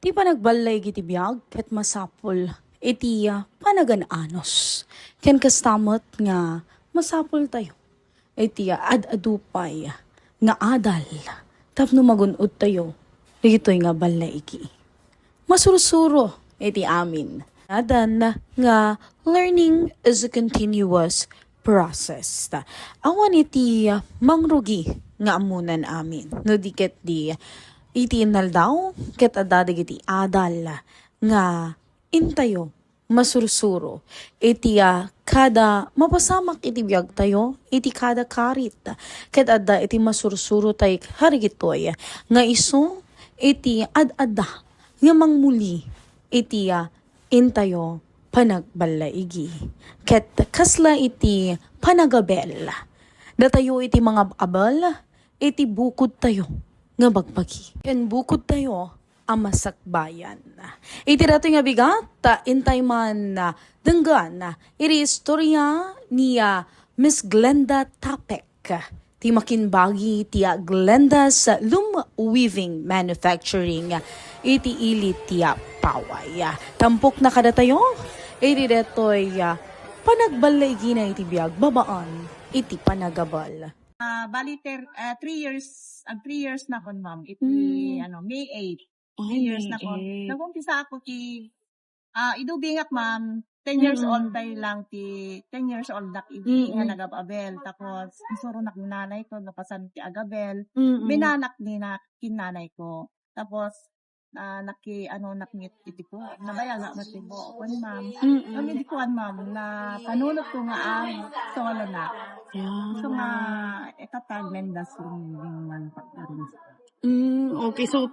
Ti panagbalay giti biyag ket masapul iti panagananos. Ken kastamot nga masapul tayo. Iti ad-adupay nga adal. Tapno magunod tayo. Dito'y nga balay iki. Masurusuro iti amin. Adan nga learning is a continuous process. Awan iti mangrugi nga amunan amin. No di ket di iti inaldaw ket adadag iti adal nga intayo masursuro iti kada mapasamak iti biag tayo iti kada karit ket adda iti masursuro tay harigitoy nga iso iti ad-adda nga mangmuli iti intayo panagbalaigi ket kasla iti panagabel datayo iti mga abal iti bukod tayo nga bagpagi. Ken bukod tayo amasakbayan. Iti rato nga bigat, intay man denggan, iti istorya ni Miss Glenda Tapek. Ti makinbagi ti Glenda's Loom Weaving Manufacturing. Iti ilit ti paway. Tampok na kada tayo, iti detoy panagbalay gina iti biag babaan, iti panagabal. Bali, 3 years na kon, ma'am. Iti, May 8. 3 years na kon. Nag-umpisa ako idubingak, ma'am. 10 years old tayo lang 10 years old na nga nagababel. Tapos, isuro na nanay ko, napasan ti agabel. Binanak ni na kinanay ko. Tapos, nakingit iti ko. Nabaya nga mati ko. Kung ma'am. Hindi ko ma'am, na panunod ko nga ang solo na. So nga, itataglen das yung manufacturing. Okay. So,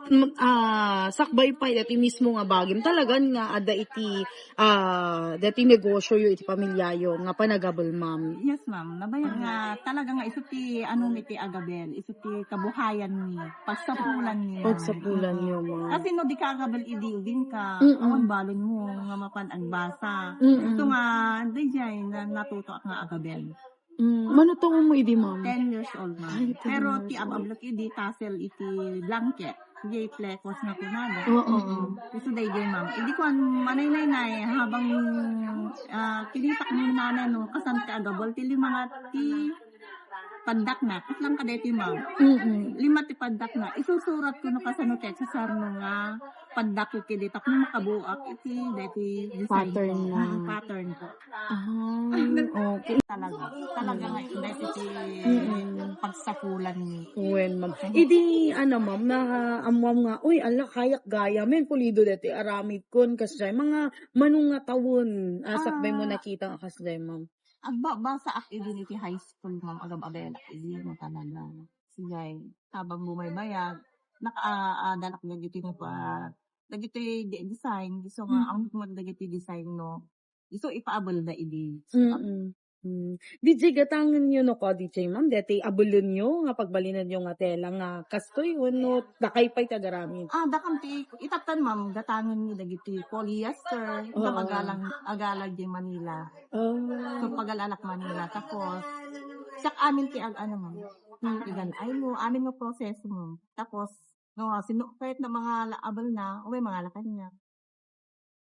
sakbay pa iti mismo nga bagim. Talagan nga, ada iti, dati negosyo iti pamilyayo, nga panagabal, ma'am. Yes, ma'am. Nabayan nga, talaga nga, iso ti, iti agabel, iso ti kabuhayan ni, pagsapulan ni. Pagsapulan niyo, ma'am. Kasi no, di ka agabel, idin ka, awan balon mo, nga mapan agbasa. Ito nga, di dyan, natuto nga agabel. Manutong mo idi, ma'am? 10 years old, ma'am. Pero ti abablot idi tassel iti blanket. Di plekos na kunada. Oo. Gusto day day, ma'am. Idi ko manay-nay habang kinitak mo nanay no kasan ti agabol ti mga ti pandak na. Kaslang ka deti, ma'am. 5 ti pandak na. Isusurat ko no kasano ti sarno nga pandak ko kidita kung makabuak iti deti design Pattern ko. na. Pattern ko. Okay. Talaga nga deti ti pagsapulan ni. When, ma'am. Idi, ma'am, na amwam nga, uy, ala, kayak gaya, men, pulido deti, aramid kon, kasjay, mga manong nga tawon, sakbay mo nakita nga kasjay, ma'am. Basa ak idin iti high school, ma'am, agab-abel, idi mo talaga. Siyay, habang bumaybayag, dalak na dito na pa, dagiti design, gusto nga, ang dagiti design, no, gusto ipaabal na idi. DJ gatangan nyo no ko, DJ ma'am, deti abulon nyo, nga pagbalinan nyo nga tela, nga kastoy, no, dakay pa'y tagaramin. Dakam ti, itatan, ma'am, gatangan ni dagiti polyester, agalag di Manila. So, pag-alalak Manila. Tapos, sak amin ti ma'am, igan ay mo, amin mo proseso mo. Tapos, no, kahit na mga laabal na, may mga lakan niya.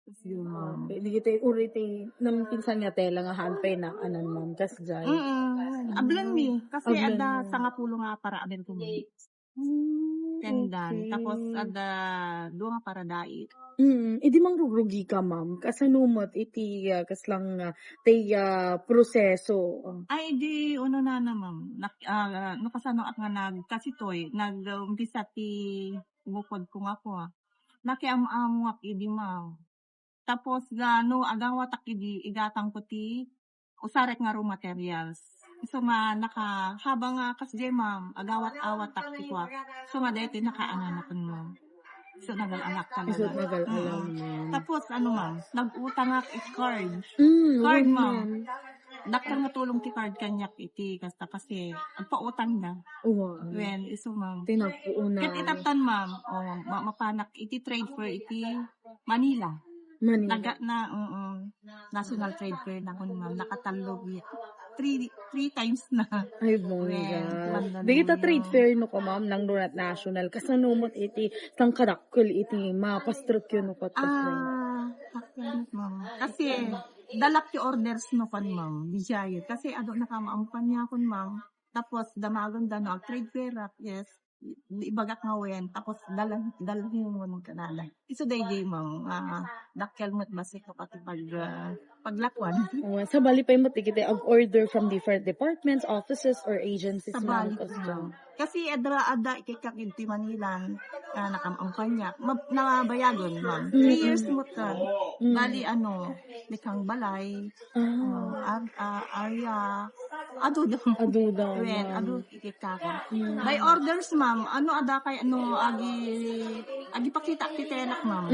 Tapos yun, ma'am. Hindi uriti, nang pinsan nga tela nga hanpay na, ma'am, kasjay. Ablan mi, kasi ada sa nga pulo nga para aben ko. Tendan. Okay. Tapos, ada, doon nga para dait. Idi mang rurugi ka, ma'am, kasanumot iti kaslang proseso. Ay, di, uno na ma'am. No, kasano at nga kasitoy, umpisa ti bukod ko nga po. Nakiam-amuak, idi, ma'am. Tapos, agawatak, idi, igatang ko ti, usarek nga raw materials. So, habang kasjay, ma'am, agawat-awat tak ti kwa. So, dahito nakaananapan mo. So, nagal-anak talaga. Tapos, ma'am, nag-utang ak card. Card, ma'am. Daktar nga tulong ti card kanyak iti kasi agpautang na. Well, iso, ma'am. Tinapuuna. Ket itatan, ma'am, mapanak iti trade fair iti Manila. Manila. National Trade Fair na ko ma'am, nakatalog three times na. Ay, Well, bongga. Di kita trade fair no ko ma'am ng Donut National. Kasanumot iti sang kadakkel iti mapastrok yun no ko. Pakyan, ma'am. Kasi, dalak ti orders no kan, ma'am. Bijayot. Kasi, nakamaampan niya kon, ma'am. Tapos, damagon ag trade fair, yes. Ibagak nga wen. Tapos, dalhin mo ng kanala. Iso day, ma'am. Dakkel mo't basik no pati paglakwan. Sa bali pa mo tikite of order from different departments, offices, or agencies. Sa balik, ma'am. Kasi, ada ikikakinti Manilan, nakamaampan niya. Nabayagon, ma'am. 3 years mo ka. Bali, likang balay, area, adudo. Aduda. Well, ikikako. By orders, ma'am, agi pakita titelak, ma'am.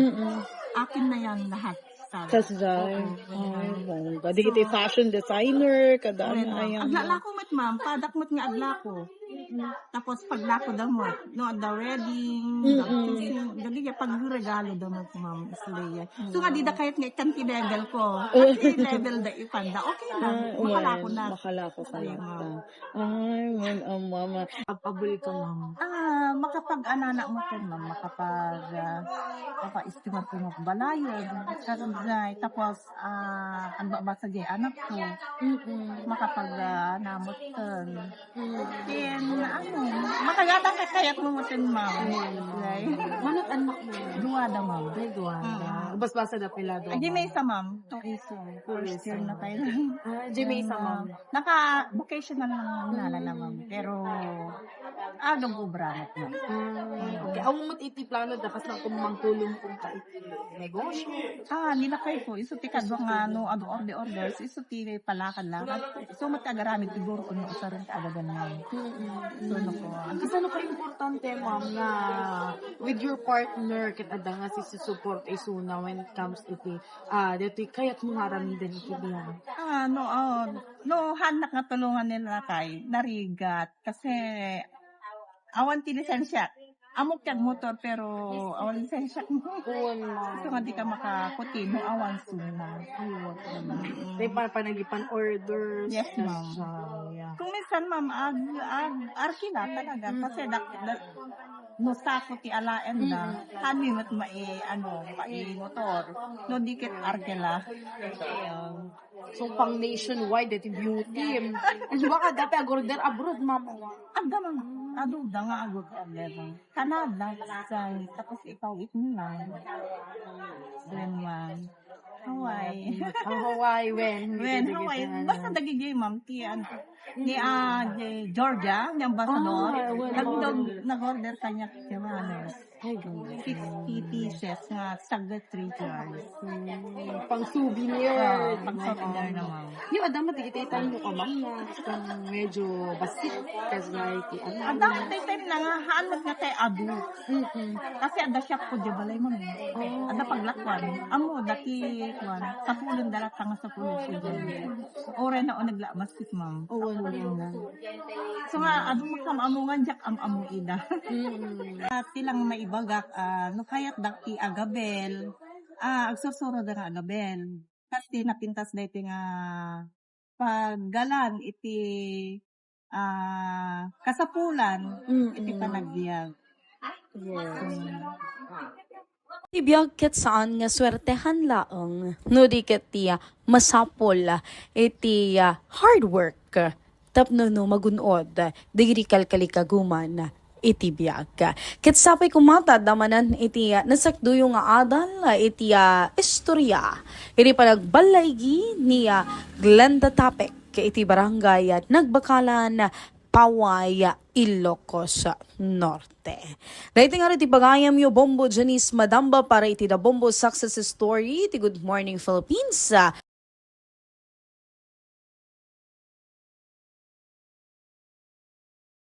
Akin na yan lahat. Kasjay. Ay, bongga. Di kita fashion designer, kadaan ayan. Aglako mat, ma'am. Padak mat nga aglako. Tapos paglako daw mo, the wedding, dali pag regalo daw mo, ma'am, isleya. So nga, di da kahit nga ikan level ko. Kasi level da ipanda, okay lang. Makalako na. Makalako ka na. Ay, mama. Pagpabuli ko, ma'am. Makapag-anana mo ko, ma'am. Makapa-estimate ko mo balayod. Tapos, ang babasa di anak ko. Makapag-namot ko. Makagata ka kayat mo mutin, ma'am. Manot anak mo? Duwada, ma'am. Duwada. Basta na pila doon. Di may isa, ma'am. First year na tayo. Di may isa, ma'am. Naka-vocational lang nala na, ma'am. Pero, gubranat, ma'am. Okay. Ang mo't iti plano dakas na kumangtulong kung ka iti negosyo. Nilakay ko. Iso ti kadwa nga, orders. Iso ti palakan lang. So, matagaramid iguro ko nung isa rin kaagagan, ma'am. So, Kasi ano ka-importante, ma'am, na with your partner, kita nga si support isuna when it comes to dito kaya't mo haramidan iti biyan. Hanak nga tulungan nila kay narigat. Kasi, awan ti lisensya. Amok kag motor pero awan lisensya mo. So, hindi ka makakuti mo awan suna. May panagipan orders. Yes, ma'am. Kung minsan, ma'am, arkila talaga. Kasi no sako ti alaen na hanin at motor. No dikit arkila. So, pang nationwide, iti beauty. Ano ba ka dati agorder abroad, ma'am? Agda, ma'am. Aduda nga agad order. Canada, tapos ikaw itnan. Then, man. Hawaii. Hawaii, when? Hawaii. Basta nagigay, ma'am, ti Georgia, ni Ambassador. Nag-order kanya kamanos. 60 pieces nga sagad 3 jars. Pang souvenir. Pang souvenir naman. Yung adam matigitay mo ka, ma'am, na medyo basit. Kasi like, Adam, tayo na nga, haanot nga tayo adu. Kasi ada shop ko, di balay mo. Ada paglakwan. Amo, dati, sa pulong dalat ka nga sa pulong siya. Ore na o naglamas kit, ma'am. So nga, adu magkamamungan, jak am-amu ida. At silang maibagak, no kayat daki agabel, agsusuro da nga agabel. Kasi napintas na iti nga paggalan iti kasapulan, iti panagbiag. Ibiyag ket saan nga swertehan laeng no di ket tiya masapol iti hard work tapno no magunod digri kalkalikaguman iti biyag. Ket sapay kumata damanan iti nasakduyo nga adal iti istorya iti panagbalaygi ni Glenda Tapek iti barangay Nagbakalan, Paway, Ilocos Norte. Dahil nga rin ipagayam yung Bombo Janice Madamba para iti da Bombo Success Story iti Good Morning Philippines.